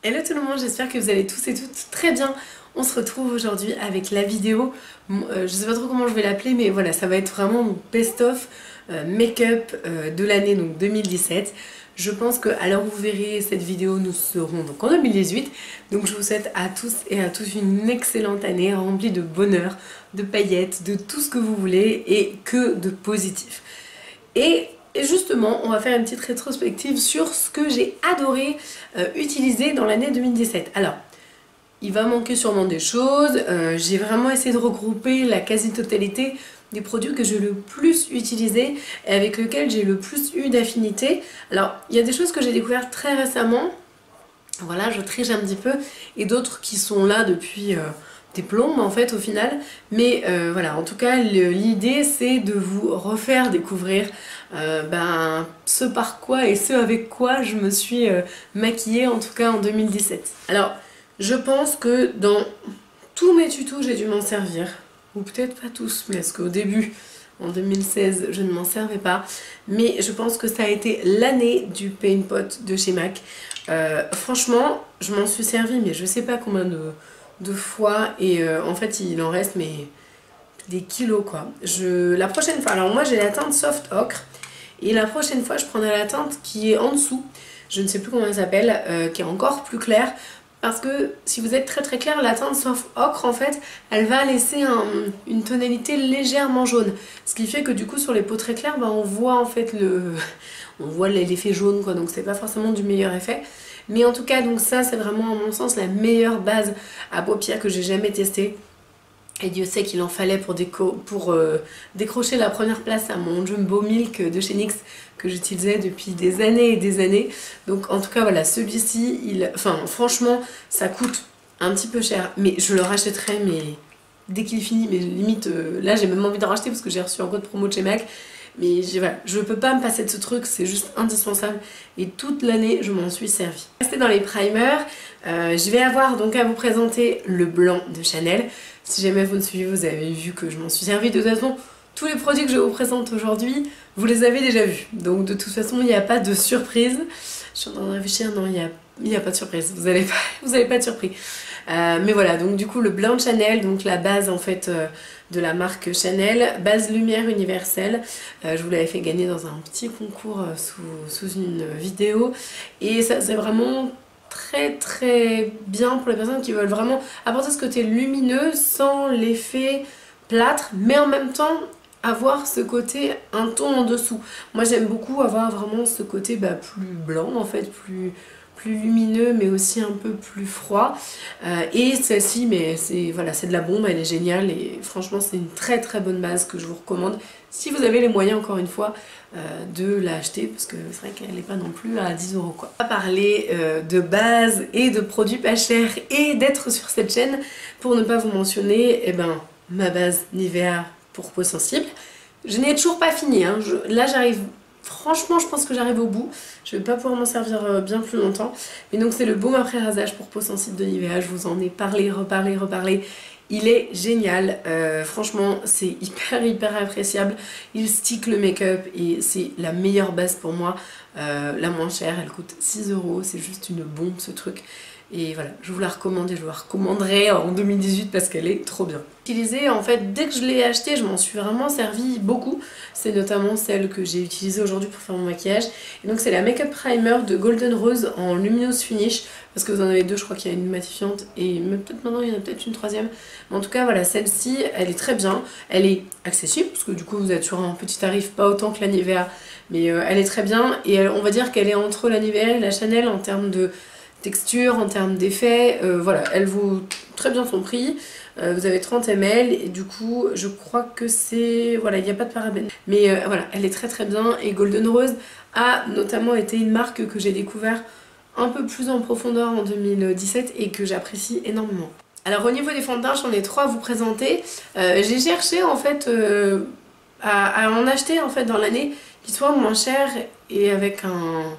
Hello tout le monde, j'espère que vous allez tous et toutes très bien. On se retrouve aujourd'hui avec la vidéo, je sais pas trop comment je vais l'appeler, mais voilà, ça va être vraiment mon best-of make-up de l'année donc 2017. Je pense qu'à l'heure où vous verrez cette vidéo, nous serons donc en 2018. Donc je vous souhaite à tous et à tous une excellente année remplie de bonheur, de paillettes, de tout ce que vous voulez et que de positif. Et justement, on va faire une petite rétrospective sur ce que j'ai adoré utiliser dans l'année 2017. Alors, il va manquer sûrement des choses. J'ai vraiment essayé de regrouper la quasi-totalité des produits que j'ai le plus utilisés et avec lesquels j'ai le plus eu d'affinité. Alors, il y a des choses que j'ai découvertes très récemment. Voilà, je triche un petit peu. Et d'autres qui sont là depuis des plombes en fait au final. Mais voilà, en tout cas, l'idée c'est de vous refaire découvrir ce par quoi et ce avec quoi je me suis maquillée en tout cas en 2017. Alors, je pense que dans tous mes tutos j'ai dû m'en servir. Ou peut-être pas tous, parce qu'au début, en 2016, je ne m'en servais pas. Mais je pense que ça a été l'année du Paint Pot de chez MAC. Franchement, je m'en suis servi, mais je sais pas combien de fois. Et en fait, il en reste mais des kilos, quoi. La prochaine fois, alors moi j'ai la teinte Soft Ocre. Et la prochaine fois, je prendrai la teinte qui est en dessous. Je ne sais plus comment elle s'appelle, qui est encore plus claire. Parce que si vous êtes très clair, la teinte Soft Ocre en fait, elle va laisser une tonalité légèrement jaune. Ce qui fait que du coup sur les peaux très claires, on voit en fait on voit l'effet jaune quoi, donc c'est pas forcément du meilleur effet. Mais en tout cas, donc ça c'est vraiment à mon sens la meilleure base à paupières que j'ai jamais testée. Et Dieu sait qu'il en fallait pour décrocher la première place à mon Jumbo Milk de chez NYX que j'utilisais depuis des années et des années. Donc en tout cas voilà, celui-ci, franchement ça coûte un petit peu cher, mais je le rachèterai mais dès qu'il finit, mais limite là j'ai même envie de racheter parce que j'ai reçu un code promo de chez MAC. Mais voilà, je peux pas me passer de ce truc, c'est juste indispensable et toute l'année je m'en suis servi. Restez dans les primers, je vais avoir donc à vous présenter le blanc de Chanel. Si jamais vous me suivez, vous avez vu que je m'en suis servi. De toute façon, tous les produits que je vous présente aujourd'hui, vous les avez déjà vus. Donc de toute façon, il n'y a pas de surprise. Je suis en train de réfléchir, non, il n'y a pas de surprise. Vous n'allez pas être surpris. Mais voilà, donc du coup, le blanc de Chanel, donc la base en fait de la marque Chanel, base lumière universelle. Je vous l'avais fait gagner dans un petit concours sous une vidéo. Et ça, c'est vraiment très bien pour les personnes qui veulent vraiment apporter ce côté lumineux sans l'effet plâtre, mais en même temps avoir ce côté un ton en dessous. Moi j'aime beaucoup avoir vraiment ce côté plus blanc en fait, plus lumineux mais aussi un peu plus froid. Et celle-ci, mais c'est de la bombe, elle est géniale et franchement c'est une très bonne base que je vous recommande si vous avez les moyens encore une fois de l'acheter, parce que c'est vrai qu'elle n'est pas non plus à 10 € quoi. On va parler de base et de produits pas chers et d'être sur cette chaîne pour ne pas vous mentionner ma base Nivea pour peau sensible. Je n'ai toujours pas fini, hein. Là j'arrive. Franchement, je pense que j'arrive au bout. Je vais pas pouvoir m'en servir bien plus longtemps. Mais donc c'est le baume après rasage pour peau sensible de Nivea. Je vous en ai parlé, reparlé. Il est génial. Franchement, c'est hyper appréciable. Il stick le make-up et c'est la meilleure base pour moi. La moins chère, elle coûte 6 €. C'est juste une bombe ce truc. Et voilà, je vous la recommande et je vous la recommanderai en 2018 parce qu'elle est trop bien. Utilisée, en fait, dès que je l'ai achetée, je m'en suis vraiment servi beaucoup. C'est notamment celle que j'ai utilisée aujourd'hui pour faire mon maquillage. Et donc c'est la Makeup Primer de Golden Rose en Luminous Finish. Parce que vous en avez deux, je crois qu'il y a une matifiante et peut-être maintenant il y en a peut-être une troisième. Mais en tout cas voilà, celle-ci, elle est très bien. Elle est accessible parce que du coup vous êtes sur un petit tarif, pas autant que la Nivea. Mais elle est très bien et on va dire qu'elle est entre la Nivea et la Chanel en termes de texture, en termes d'effet, voilà, elle vaut très bien son prix. Vous avez 30 ml et du coup je crois que c'est, voilà, il n'y a pas de parabènes, mais voilà, elle est très bien. Et Golden Rose a notamment été une marque que j'ai découvert un peu plus en profondeur en 2017 et que j'apprécie énormément. Alors au niveau des fonds de teint, j'en ai 3 à vous présenter. J'ai cherché en fait à en acheter en fait dans l'année qui soit moins cher et avec un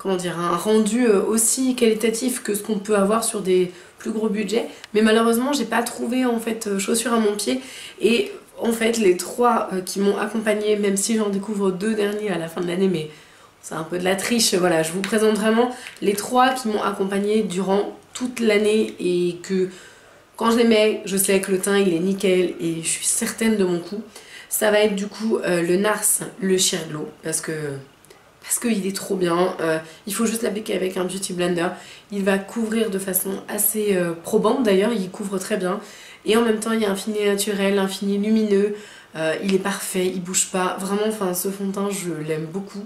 rendu aussi qualitatif que ce qu'on peut avoir sur des plus gros budgets. Mais malheureusement, j'ai pas trouvé en fait chaussures à mon pied. Et en fait, les 3 qui m'ont accompagnée, même si j'en découvre 2 derniers à la fin de l'année, mais c'est un peu de la triche, voilà, je vous présente vraiment les 3 qui m'ont accompagnée durant toute l'année et que quand je les mets, je sais que le teint il est nickel et je suis certaine de mon coup. Ça va être du coup le Nars, le Sheer Glow, parce qu'il est trop bien. Il faut juste l'appliquer avec un Beauty Blender. Il va couvrir de façon assez probante d'ailleurs, il couvre très bien. Et en même temps, il y a un fini naturel, un fini lumineux. Il est parfait, il bouge pas. Vraiment, enfin, ce fond de teint, je l'aime beaucoup.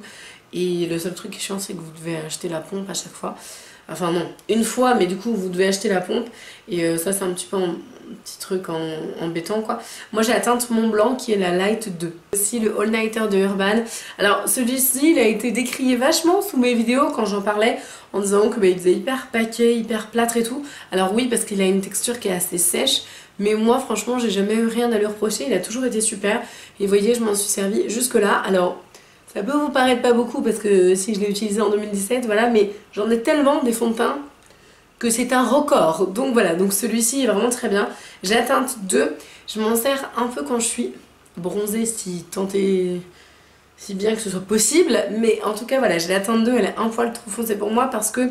Et le seul truc qui est chiant, c'est que vous devez acheter la pompe à chaque fois. Enfin non, une fois, mais du coup vous devez acheter la pompe. Et ça c'est un petit peu un petit truc embêtant quoi. Moi j'ai la teinte Mont Blanc qui est la Light 2. Aussi le All Nighter de Urban. Alors celui-ci il a été décrié vachement sous mes vidéos quand j'en parlais en disant que il faisait hyper paquet, hyper plâtre et tout. Alors oui parce qu'il a une texture qui est assez sèche. Mais moi franchement j'ai jamais eu rien à lui reprocher, il a toujours été super. Et vous voyez je m'en suis servi jusque là. Alors ça peut vous paraître pas beaucoup parce que si je l'ai utilisé en 2017, voilà, mais j'en ai tellement des fonds de teint que c'est un record. Donc voilà, donc celui-ci est vraiment très bien. J'ai la teinte 2, je m'en sers un peu quand je suis bronzée si bien que ce soit possible. Mais en tout cas voilà, j'ai la teinte 2, elle est un poil trop foncée pour moi parce que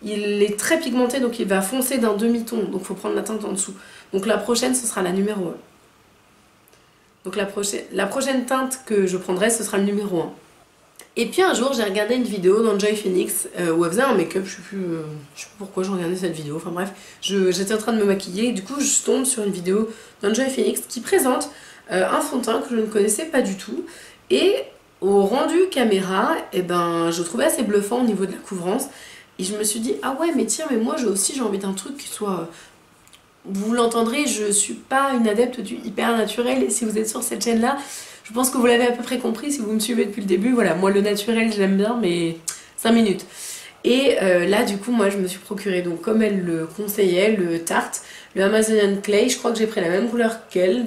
il est très pigmenté donc il va foncer d'un demi-ton. Donc il faut prendre la teinte en dessous. Donc la prochaine ce sera la numéro 1. Donc la prochaine teinte que je prendrai, ce sera le numéro 1. Et puis un jour, j'ai regardé une vidéo d'Enjoy Phoenix où elle faisait un make-up, je sais plus pourquoi je regardais cette vidéo, enfin bref, j'étais en train de me maquiller et du coup je tombe sur une vidéo d'Enjoy Phoenix qui présente un fond de teint que je ne connaissais pas du tout. Et au rendu caméra, eh ben, je trouvais assez bluffant au niveau de la couvrance. Et je me suis dit, ah ouais mais tiens, mais moi j'ai envie d'un truc qui soit... Vous l'entendrez, je suis pas une adepte du hyper naturel et si vous êtes sur cette chaîne là, je pense que vous l'avez à peu près compris si vous me suivez depuis le début. Voilà, moi le naturel j'aime bien mais 5 minutes. Et là du coup moi je me suis procuré, donc comme elle le conseillait, le Tarte, le Amazonian Clay. Je crois que j'ai pris la même couleur qu'elle,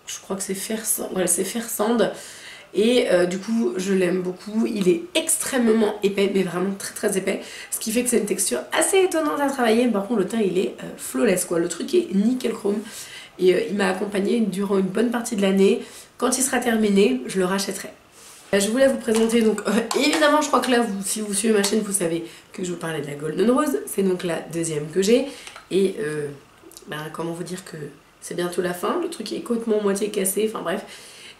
je crois que c'est Fair Sand, voilà, c'est Fair Sand. Et du coup je l'aime beaucoup, il est extrêmement épais, mais vraiment très très épais, ce qui fait que c'est une texture assez étonnante à travailler. Par contre le teint il est flawless quoi, le truc est nickel chrome. Et il m'a accompagné durant une bonne partie de l'année. Quand il sera terminé, je le rachèterai. Je voulais vous présenter donc, évidemment je crois que là si vous suivez ma chaîne vous savez que je vous parlais de la Golden Rose. C'est donc la deuxième que j'ai. Et comment vous dire que c'est bientôt la fin, le truc est complètement moitié cassé, enfin bref.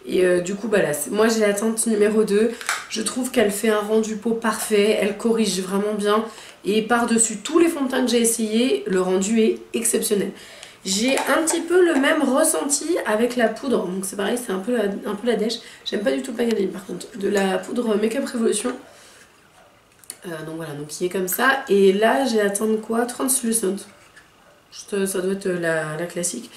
Et du coup bah là, moi j'ai la teinte numéro 2, je trouve qu'elle fait un rendu peau parfait, elle corrige vraiment bien. Et par-dessus tous les fonds de teint que j'ai essayé, le rendu est exceptionnel. J'ai un petit peu le même ressenti avec la poudre, donc c'est pareil, c'est un peu la dèche. J'aime pas du tout le packaging par contre, de la poudre Makeup Revolution. Donc voilà, donc qui est comme ça. Et là j'ai la teinte quoi, Translucent. Ça doit être la classique.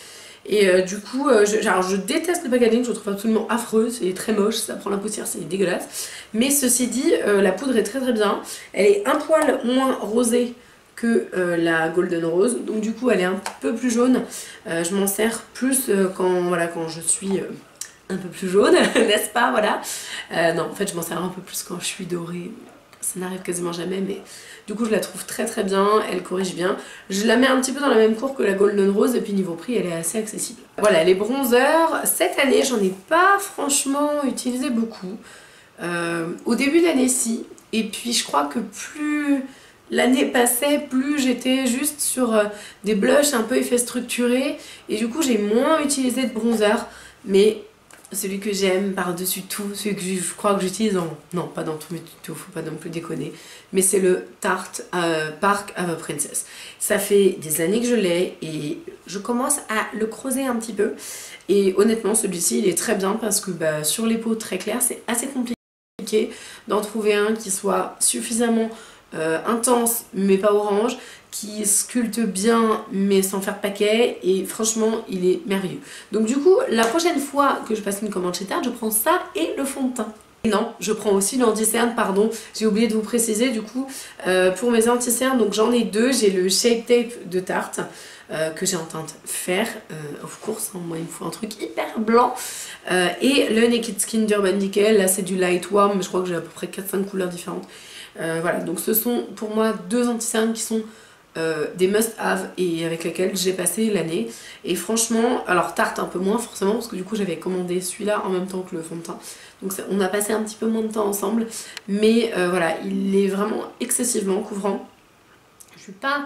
Et du coup, je déteste le packaging, je le trouve absolument affreux, c'est très moche, ça prend la poussière, c'est dégueulasse. Mais ceci dit, la poudre est très très bien. Elle est un poil moins rosée que la Golden Rose, donc du coup elle est un peu plus jaune. Je m'en sers plus quand je suis un peu plus jaune, n'est-ce pas, voilà. Non, en fait je m'en sers un peu plus quand je suis dorée, ça n'arrive quasiment jamais, mais du coup je la trouve très très bien, elle corrige bien. Je la mets un petit peu dans la même cour que la Golden Rose et puis niveau prix elle est assez accessible. Voilà, les bronzers, cette année j'en ai pas franchement utilisé beaucoup. Au début d'année si, et puis je crois que plus l'année passait, plus j'étais juste sur des blushs un peu effets structurés et du coup j'ai moins utilisé de bronzer, mais celui que j'aime par-dessus tout, celui que je crois que j'utilise non pas dans tous mes tutos, faut pas non plus déconner, mais c'est le Tarte Park Princess. Ça fait des années que je l'ai et je commence à le creuser un petit peu et honnêtement celui-ci il est très bien parce que sur les peaux très claires c'est assez compliqué d'en trouver un qui soit suffisamment intense mais pas orange, qui sculpte bien mais sans faire paquet, et franchement il est merveilleux. Donc du coup la prochaine fois que je passe une commande chez Tarte, je prends ça et le fond de teint. Et non, je prends aussi l'anti-cerne, pardon, j'ai oublié de vous préciser du coup, pour mes anti-cernes, donc j'en ai deux, j'ai le Shape Tape de Tarte, que j'ai en teinte fer, of course, hein, moi il me faut un truc hyper blanc, et le Naked Skin d'Urban Decay, là c'est du Light Warm, mais je crois que j'ai à peu près 4-5 couleurs différentes. Voilà, donc ce sont pour moi deux anti-cernes qui sont des must-have et avec lesquels j'ai passé l'année. Et franchement, alors Tarte un peu moins forcément parce que du coup j'avais commandé celui-là en même temps que le fond de teint. Donc ça, on a passé un petit peu moins de temps ensemble. Mais voilà, il est vraiment excessivement couvrant. Je suis pas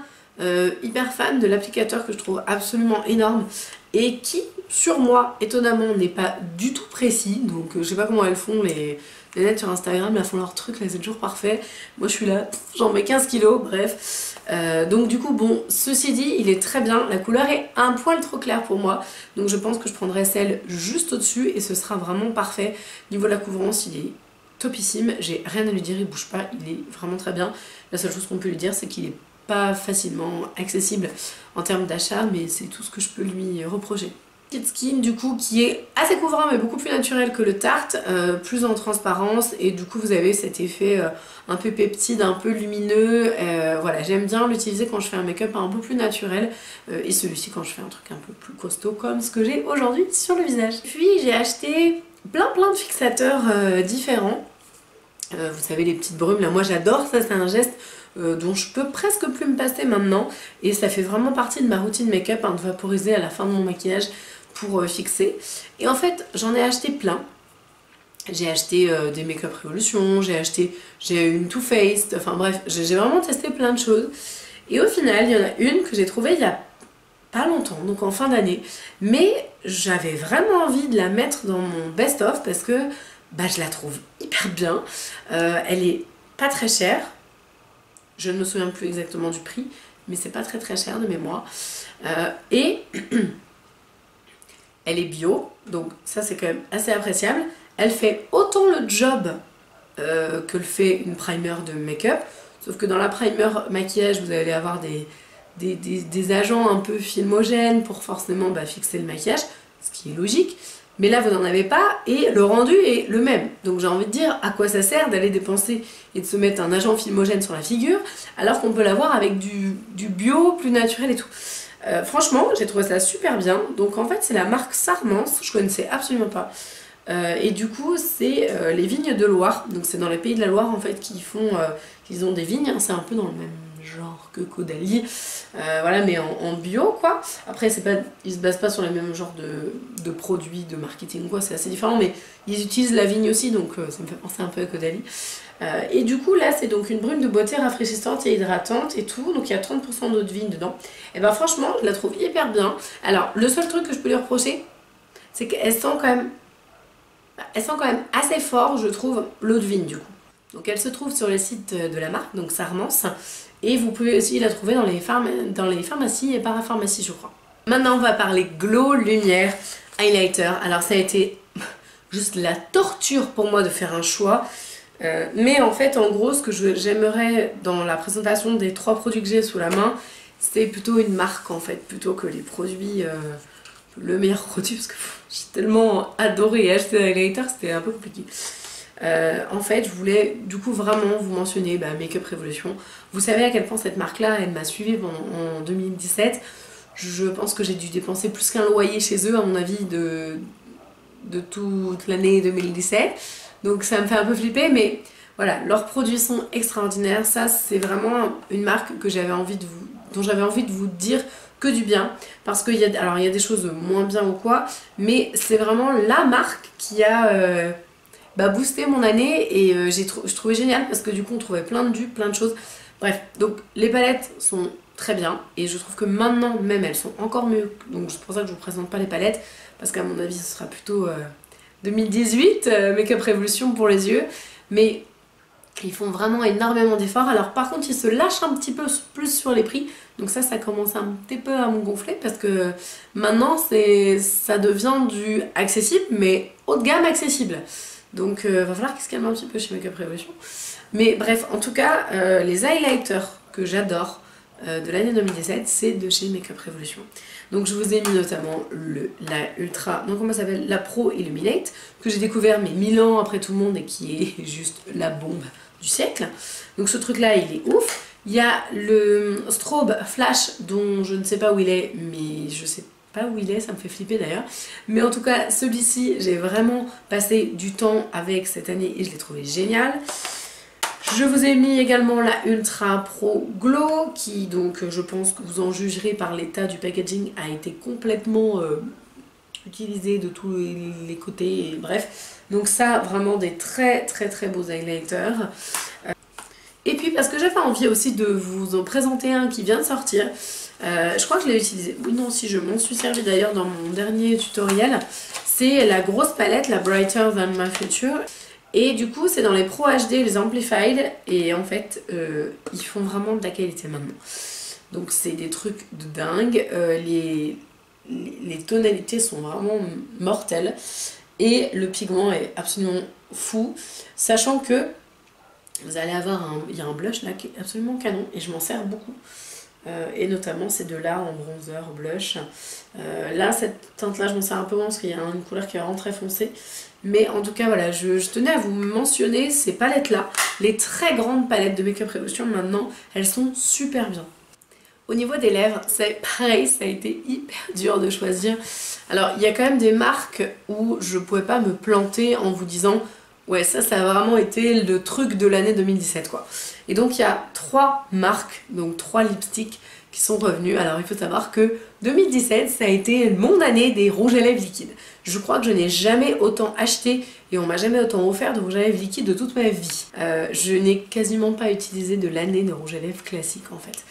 hyper fan de l'applicateur que je trouve absolument énorme et qui, sur moi, étonnamment, n'est pas du tout précis. Donc je sais pas comment elles font les nettes sur Instagram, elles font leur truc, là c'est toujours parfait. Moi je suis là, j'en mets 15 kilos, bref. Donc du coup, bon, ceci dit, il est très bien. La couleur est un poil trop claire pour moi. Donc je pense que je prendrai celle juste au-dessus et ce sera vraiment parfait. Niveau de la couvrance, il est topissime. J'ai rien à lui dire, il bouge pas, il est vraiment très bien. La seule chose qu'on peut lui dire, c'est qu'il est pas facilement accessible en termes d'achat, mais c'est tout ce que je peux lui reprocher. Kit Skin du coup qui est assez couvrant mais beaucoup plus naturel que le Tarte, plus en transparence et du coup vous avez cet effet un peu peptide, un peu lumineux, voilà, j'aime bien l'utiliser quand je fais un make-up un peu plus naturel et celui-ci quand je fais un truc un peu plus costaud comme ce que j'ai aujourd'hui sur le visage. Puis j'ai acheté plein de fixateurs différents. Vous savez les petites brumes là, moi j'adore ça, c'est un geste dont je peux presque plus me passer maintenant et ça fait vraiment partie de ma routine make-up, de vaporiser à la fin de mon maquillage pour fixer. Et en fait j'en ai acheté plein. J'ai acheté des Make-up Revolution, j'ai une Too Faced, enfin bref, j'ai vraiment testé plein de choses. Et au final il y en a une que j'ai trouvée il y a pas longtemps, donc en fin d'année, mais j'avais vraiment envie de la mettre dans mon best-of parce que bah, je la trouve hyper bien. Elle est pas très chère. Je ne me souviens plus exactement du prix, mais c'est pas très cher de mémoire. Et elle est bio, donc ça c'est quand même assez appréciable. Elle fait autant le job que le fait une primer de make-up, sauf que dans la primer maquillage, vous allez avoir des agents un peu filmogènes pour forcément fixer le maquillage, ce qui est logique. Mais là vous n'en avez pas et le rendu est le même. Donc j'ai envie de dire à quoi ça sert d'aller dépenser et de se mettre un agent filmogène sur la figure alors qu'on peut l'avoir avec du bio plus naturel et tout. Franchement j'ai trouvé ça super bien. Donc en fait c'est la marque Sarmence, je connaissais absolument pas. Et du coup c'est les vignes de Loire. Donc c'est dans les pays de la Loire en fait qu'ils ont des vignes, hein. C'est un peu dans le même genre que Caudalie, voilà, mais en bio quoi. Après ils se basent pas sur les mêmes genres de produits, de marketing quoi, c'est assez différent, mais ils utilisent la vigne aussi, donc ça me fait penser un peu à Caudalie. Et du coup là c'est donc une brume de beauté rafraîchissante et hydratante et tout, donc il y a 30% d'eau de vigne dedans. Et ben franchement je la trouve hyper bien. Alors le seul truc que je peux lui reprocher, c'est qu'elle sent quand même assez fort, je trouve, l'eau de vigne du coup. Donc elle se trouve sur les sites de la marque, donc Sarmence, et vous pouvez aussi la trouver dans les pharmacies et parapharmacies je crois. Maintenant on va parler glow, lumière, highlighter. Alors ça a été juste la torture pour moi de faire un choix, mais en fait en gros ce que j'aimerais dans la présentation des 3 produits que j'ai sous la main, c'est plutôt une marque en fait, plutôt que les produits, le meilleur produit, parce que j'ai tellement adoré acheter des highlighters, c'était un peu compliqué. En fait je voulais du coup vraiment vous mentionner Make-up Revolution. Vous savez à quel point cette marque là elle m'a suivi en 2017. Je pense que j'ai dû dépenser plus qu'un loyer chez eux à mon avis de toute l'année 2017, donc ça me fait un peu flipper, mais voilà, leurs produits sont extraordinaires. Ça c'est vraiment une marque que dont j'avais envie de vous dire que du bien, parce qu'il y a des choses moins bien ou quoi, mais c'est vraiment la marque qui a boosté mon année et je trouvais génial parce que du coup on trouvait plein de dupes, plein de choses. Bref, donc les palettes sont très bien et je trouve que maintenant même elles sont encore mieux, donc c'est pour ça que je vous présente pas les palettes parce qu'à mon avis ce sera plutôt 2018 Make-up Revolution pour les yeux, mais ils font vraiment énormément d'efforts. Alors par contre ils se lâchent un petit peu plus sur les prix, donc ça commence un petit peu à me gonfler parce que maintenant ça devient du accessible mais haut de gamme accessible. Donc va falloir qu'ils se calment un petit peu chez Make-up Revolution. Mais bref, en tout cas, les highlighters que j'adore de l'année 2017, c'est de chez Make-up Revolution. Donc je vous ai mis notamment la Pro Illuminate, que j'ai découvert mais 1000 ans après tout le monde et qui est juste la bombe du siècle. Donc ce truc là il est ouf. Il y a le Strobe Flash dont je ne sais pas où il est, mais je sais pas où il est, ça me fait flipper d'ailleurs. Mais en tout cas celui-ci j'ai vraiment passé du temps avec cette année et je l'ai trouvé génial. Je vous ai mis également la Ultra Pro Glow qui donc je pense que vous en jugerez par l'état du packaging a été complètement utilisé de tous les côtés et bref. Donc ça vraiment des très beaux highlighters. Et puis parce que j'avais envie aussi de vous en présenter un qui vient de sortir. Je crois que je l'ai utilisé. Oui non si je m'en suis servi d'ailleurs dans mon dernier tutoriel. C'est la grosse palette, la Brighter Than My Future. Et du coup c'est dans les Pro HD, les Amplified. Et en fait ils font vraiment de la qualité maintenant. Donc c'est des trucs de dingue. Les tonalités sont vraiment mortelles. Et le pigment est absolument fou. Sachant que vous allez avoir il y a un blush là qui est absolument canon. Et je m'en sers beaucoup. Et notamment ces deux-là en bronzer, blush. Là, cette teinte-là, je m'en sers un peu moins parce qu'il y a une couleur qui est vraiment très foncée. Mais en tout cas, voilà, je tenais à vous mentionner ces palettes-là. Les très grandes palettes de Makeup Revolution, maintenant, elles sont super bien. Au niveau des lèvres, c'est pareil, ça a été hyper dur de choisir. Alors, il y a quand même des marques où je pouvais pas me planter en vous disant ouais, ça a vraiment été le truc de l'année 2017, quoi. Et donc, il y a 3 marques, donc 3 lipsticks qui sont revenus. Alors, il faut savoir que 2017, ça a été mon année des rouges à lèvres liquides. Je crois que je n'ai jamais autant acheté et on m'a jamais autant offert de rouge à lèvres liquide de toute ma vie. Je n'ai quasiment pas utilisé de l'année de rouge à lèvres classique, en fait.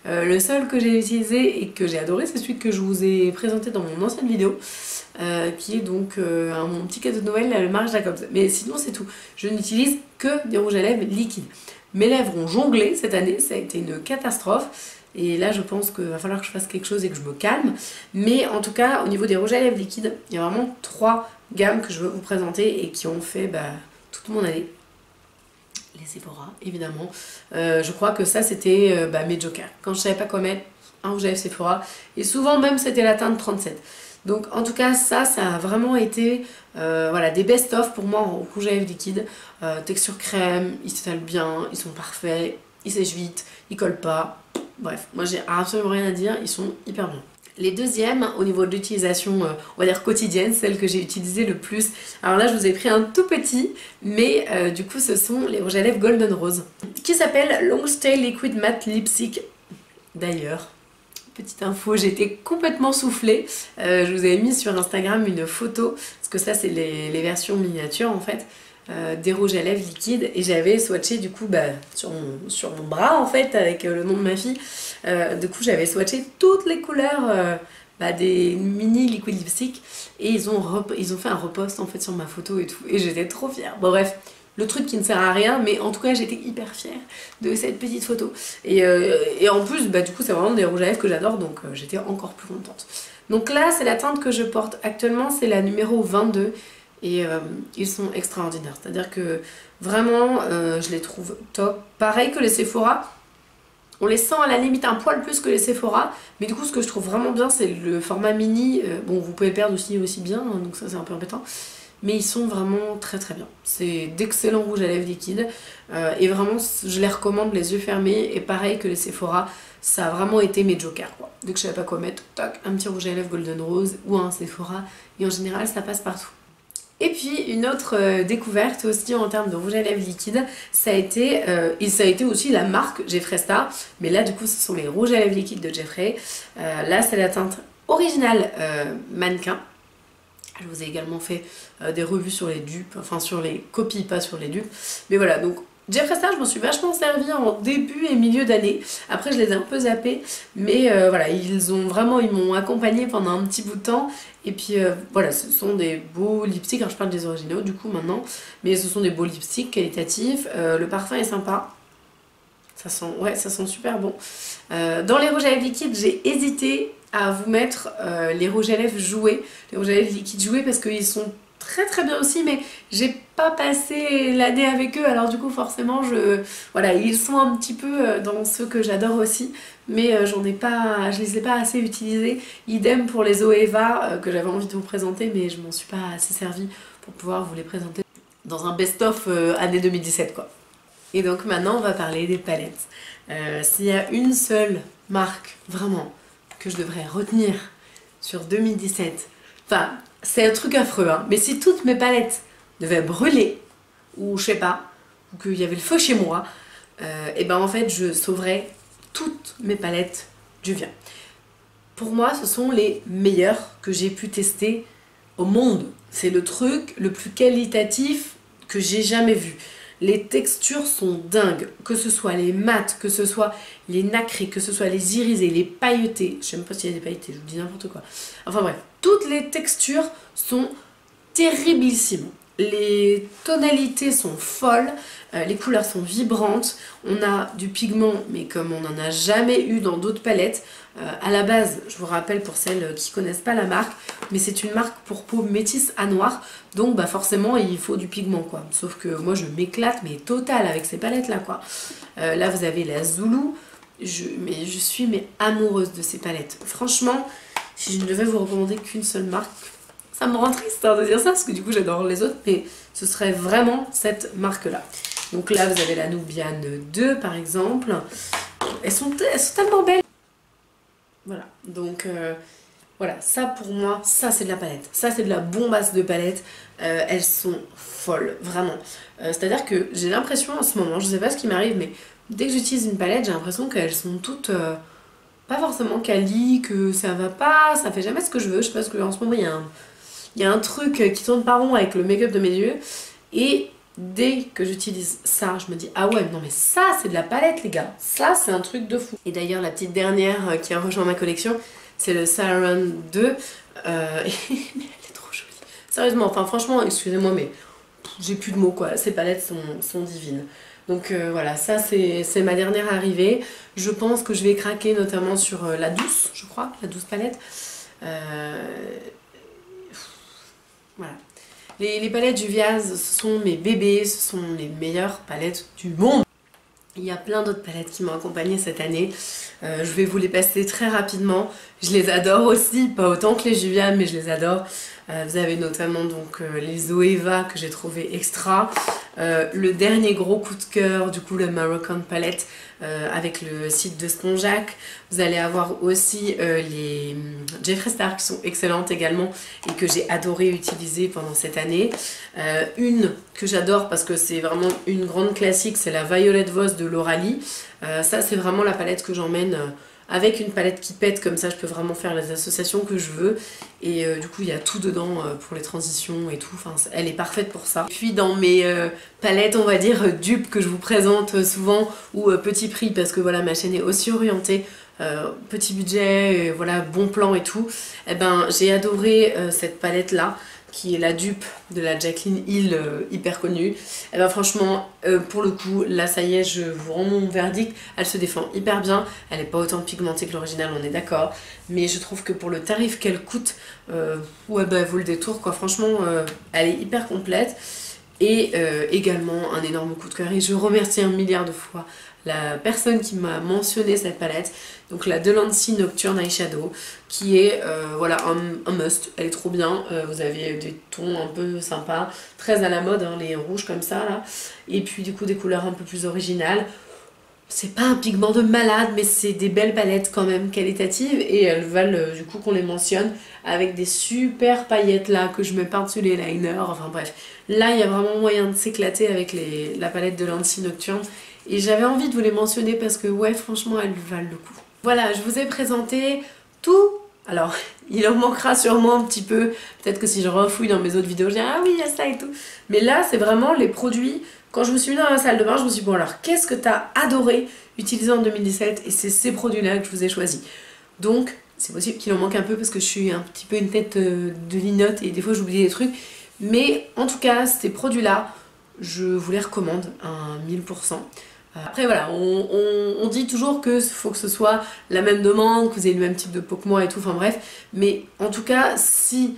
Le seul que j'ai utilisé et que j'ai adoré, c'est celui que je vous ai présenté dans mon ancienne vidéo, qui est donc mon petit cadeau de Noël, le Marc Jacobs. Mais sinon c'est tout, je n'utilise que des rouges à lèvres liquides. Mes lèvres ont jonglé cette année, ça a été une catastrophe. Et là je pense qu'il va falloir que je fasse quelque chose et que je me calme. Mais en tout cas au niveau des rouges à lèvres liquides, il y a vraiment 3 gammes que je veux vous présenter et qui ont fait toute mon année. Les Sephora, évidemment. Je crois que ça, c'était mes jokers. Quand je savais pas quoi mettre, un rouge à lèvres Sephora. Et souvent, même, c'était la teinte 37. Donc, en tout cas, ça a vraiment été voilà, des best-of pour moi en rouge à lèvres liquide. Texture crème, ils s'étalent bien, ils sont parfaits, ils sèchent vite, ils collent pas. Bref, moi, j'ai absolument rien à dire, ils sont hyper bien. Les deuxièmes, au niveau de l'utilisation, on va dire quotidienne, celle que j'ai utilisée le plus. Alors là, je vous ai pris un tout petit, mais du coup, ce sont les rouges à lèvres Golden Rose, qui s'appelle Long Stay Liquid Matte Lipstick. D'ailleurs, petite info, j'étais complètement soufflée. Je vous avais mis sur Instagram une photo, parce que ça, c'est les versions miniatures, en fait. Des rouges à lèvres liquides et j'avais swatché du coup sur mon bras en fait avec le nom de ma fille. Du coup j'avais swatché toutes les couleurs des mini liquid lipstick et ils ont fait un repost en fait sur ma photo et tout et j'étais trop fière. Bon bref, le truc qui ne sert à rien mais en tout cas j'étais hyper fière de cette petite photo et en plus du coup c'est vraiment des rouges à lèvres que j'adore donc j'étais encore plus contente. Donc là c'est la teinte que je porte actuellement, c'est la numéro 22. Et ils sont extraordinaires, c'est-à-dire que vraiment je les trouve top. Pareil que les Sephora, on les sent à la limite un poil plus que les Sephora, mais du coup ce que je trouve vraiment bien c'est le format mini. Bon vous pouvez perdre aussi bien, hein, donc ça c'est un peu embêtant, mais ils sont vraiment très bien. C'est d'excellents rouges à lèvres liquides et vraiment je les recommande les yeux fermés et pareil que les Sephora, ça a vraiment été mes jokers quoi. Dès que je savais pas quoi mettre, tac, un petit rouge à lèvres Golden Rose ou un Sephora et en général ça passe partout. Et puis une autre découverte aussi en termes de rouge à lèvres liquide, ça a été aussi la marque Jeffree Star, mais là du coup ce sont les rouges à lèvres liquides de Jeffree. Là c'est la teinte originale mannequin. Je vous ai également fait des revues sur les dupes, enfin sur les copies, pas sur les dupes. Mais voilà, donc Jeffree Star, je m'en suis vachement servi en début et milieu d'année. Après, je les ai un peu zappés. Mais voilà, ils m'ont accompagné pendant un petit bout de temps. Et puis voilà, ce sont des beaux lipsticks. Alors, je parle des originaux du coup maintenant. Mais ce sont des beaux lipsticks qualitatifs. Le parfum est sympa. Ça sent super bon. Dans les rouges à lèvres liquides, j'ai hésité à vous mettre les rouges à lèvres joués. Les rouges à lèvres liquides joués parce qu'ils sont très bien aussi, mais j'ai pas passé l'année avec eux, alors du coup forcément voilà, ils sont un petit peu dans ceux que j'adore aussi, mais je les ai pas assez utilisés. Idem pour les Zoeva que j'avais envie de vous présenter, mais je m'en suis pas assez servi pour pouvoir vous les présenter dans un best-of année 2017 quoi. Et donc maintenant on va parler des palettes. S'il y a une seule marque vraiment que je devrais retenir sur 2017, enfin c'est un truc affreux, hein. Mais si toutes mes palettes devaient brûler, ou je sais pas, ou qu'il y avait le feu chez moi, et ben en fait je sauverais toutes mes palettes Juvia. Pour moi, ce sont les meilleurs que j'ai pu tester au monde. C'est le truc le plus qualitatif que j'ai jamais vu. Les textures sont dingues, que ce soit les mats, que ce soit les nacrés, que ce soit les irisés, les pailletés. Je sais même pas s'il y a des pailletés, je vous dis n'importe quoi. Enfin bref, toutes les textures sont terriblissimes. Les tonalités sont folles, les couleurs sont vibrantes, on a du pigment mais comme on n'en a jamais eu dans d'autres palettes. À la base, je vous rappelle pour celles qui connaissent pas la marque, mais c'est une marque pour peau métisse à noir, donc bah forcément il faut du pigment quoi. Sauf que moi je m'éclate mais total avec ces palettes là quoi. Là vous avez la Zulu, je suis amoureuse de ces palettes. Franchement, si je ne devais vous recommander qu'une seule marque, ça me rend triste de dire ça parce que du coup j'adore les autres, mais ce serait vraiment cette marque là. Donc là vous avez la Nubian 2 par exemple, elles sont tellement belles. Voilà, donc voilà, ça pour moi, ça c'est de la palette, ça c'est de la bombasse de palette, elles sont folles, vraiment. C'est-à-dire que j'ai l'impression en ce moment, je sais pas ce qui m'arrive, mais dès que j'utilise une palette, j'ai l'impression qu'elles sont toutes pas forcément quali, que ça va pas, ça fait jamais ce que je veux. Je sais pas, parce qu'en ce moment il y a un truc qui tourne pas rond avec le make-up de mes yeux, et dès que j'utilise ça, je me dis ah ouais non mais ça c'est de la palette les gars, ça c'est un truc de fou. Et d'ailleurs la petite dernière qui a rejoint ma collection, c'est le Saron 2, mais elle est trop jolie. Sérieusement, enfin franchement, excusez-moi mais j'ai plus de mots quoi, ces palettes sont divines. Donc voilà, ça c'est ma dernière arrivée. Je pense que je vais craquer notamment sur la douce, je crois, la douce palette. Voilà. Les palettes Juvia's, ce sont mes bébés, ce sont les meilleures palettes du monde. Il y a plein d'autres palettes qui m'ont accompagnée cette année. Je vais vous les passer très rapidement. Je les adore aussi, pas autant que les Juvia, mais je les adore. Vous avez notamment donc les Zoeva que j'ai trouvé extra. Le dernier gros coup de cœur, du coup le Moroccan Palette avec le site de Spongeac. Vous allez avoir aussi les Jeffree Star qui sont excellentes également et que j'ai adoré utiliser pendant cette année. Une que j'adore parce que c'est vraiment une grande classique, c'est la Violet Voss de Lauralie. Ça c'est vraiment la palette que j'emmène avec une palette qui pète, comme ça je peux vraiment faire les associations que je veux. Et du coup il y a tout dedans pour les transitions et tout, enfin, elle est parfaite pour ça. Puis dans mes palettes on va dire dupes que je vous présente souvent, ou petit prix parce que voilà ma chaîne est aussi orientée, petit budget, voilà bon plan et tout, et ben j'ai adoré cette palette là qui est la dupe de la Jaclyn Hill hyper connue. Et ben franchement pour le coup là ça y est, je vous rends mon verdict, elle se défend hyper bien, elle n'est pas autant pigmentée que l'original, on est d'accord, mais je trouve que pour le tarif qu'elle coûte, ouais bah vaut le détour quoi, franchement elle est hyper complète. Et également un énorme coup de cœur, et je remercie un milliard de fois la personne qui m'a mentionné cette palette, donc la Delancey Nocturne Eyeshadow, qui est voilà un must, elle est trop bien. Vous avez des tons un peu sympas, très à la mode, hein, les rouges comme ça là, et puis du coup des couleurs un peu plus originales. C'est pas un pigment de malade, mais c'est des belles palettes quand même qualitatives, et elles valent du coup qu'on les mentionne, avec des super paillettes là que je mets par-dessus les liners, enfin bref. Là il y a vraiment moyen de s'éclater avec la palette de Delancey Nocturne, et j'avais envie de vous les mentionner parce que ouais franchement elles valent le coup. Voilà, je vous ai présenté tout. Alors il en manquera sûrement un petit peu, peut-être que si je refouille dans mes autres vidéos je dirai ah oui il y a ça et tout. Mais là c'est vraiment les produits. Quand je me suis mis dans la salle de bain, je me suis dit bon alors qu'est-ce que t'as adoré utiliser en 2017, et c'est ces produits-là que je vous ai choisis. Donc c'est possible qu'il en manque un peu parce que je suis un petit peu une tête de linotte et des fois j'oublie des trucs. Mais en tout cas ces produits-là, je vous les recommande à 1000%. Après voilà, on dit toujours que faut que ce soit la même demande, que vous ayez le même type de peau que moi et tout, enfin bref. Mais en tout cas si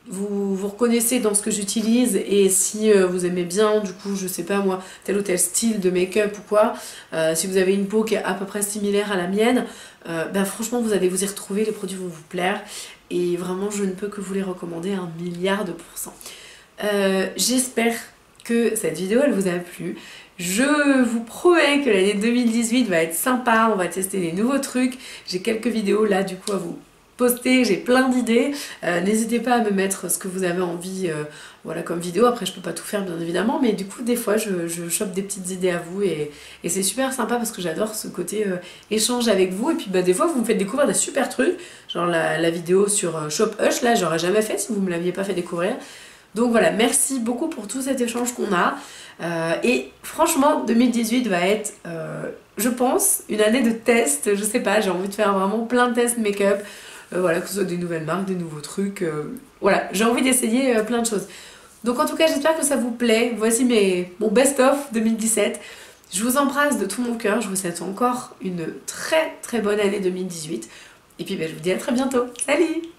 vous vous reconnaissez dans ce que j'utilise, et si vous aimez bien du coup je sais pas moi tel ou tel style de make-up ou quoi, si vous avez une peau qui est à peu près similaire à la mienne, ben franchement vous allez vous y retrouver, les produits vont vous plaire, et vraiment je ne peux que vous les recommander à 1 milliard de pourcents. J'espère que cette vidéo elle vous a plu. Je vous promets que l'année 2018 va être sympa, on va tester des nouveaux trucs. J'ai quelques vidéos là du coup à vous poster, j'ai plein d'idées. N'hésitez pas à me mettre ce que vous avez envie voilà, comme vidéo. Après je peux pas tout faire bien évidemment, mais du coup des fois je chope des petites idées à vous et c'est super sympa parce que j'adore ce côté échange avec vous. Et puis bah, des fois vous me faites découvrir des super trucs, genre la vidéo sur Shop Hush, là j'aurais jamais fait si vous me l'aviez pas fait découvrir. Donc voilà, merci beaucoup pour tout cet échange qu'on a. Et franchement, 2018 va être, je pense, une année de tests. Je sais pas, j'ai envie de faire vraiment plein de tests make-up. Voilà, que ce soit des nouvelles marques, des nouveaux trucs. Voilà, j'ai envie d'essayer plein de choses. Donc en tout cas, j'espère que ça vous plaît. Voici mon best-of 2017. Je vous embrasse de tout mon cœur. Je vous souhaite encore une très très bonne année 2018. Et puis ben, je vous dis à très bientôt. Salut!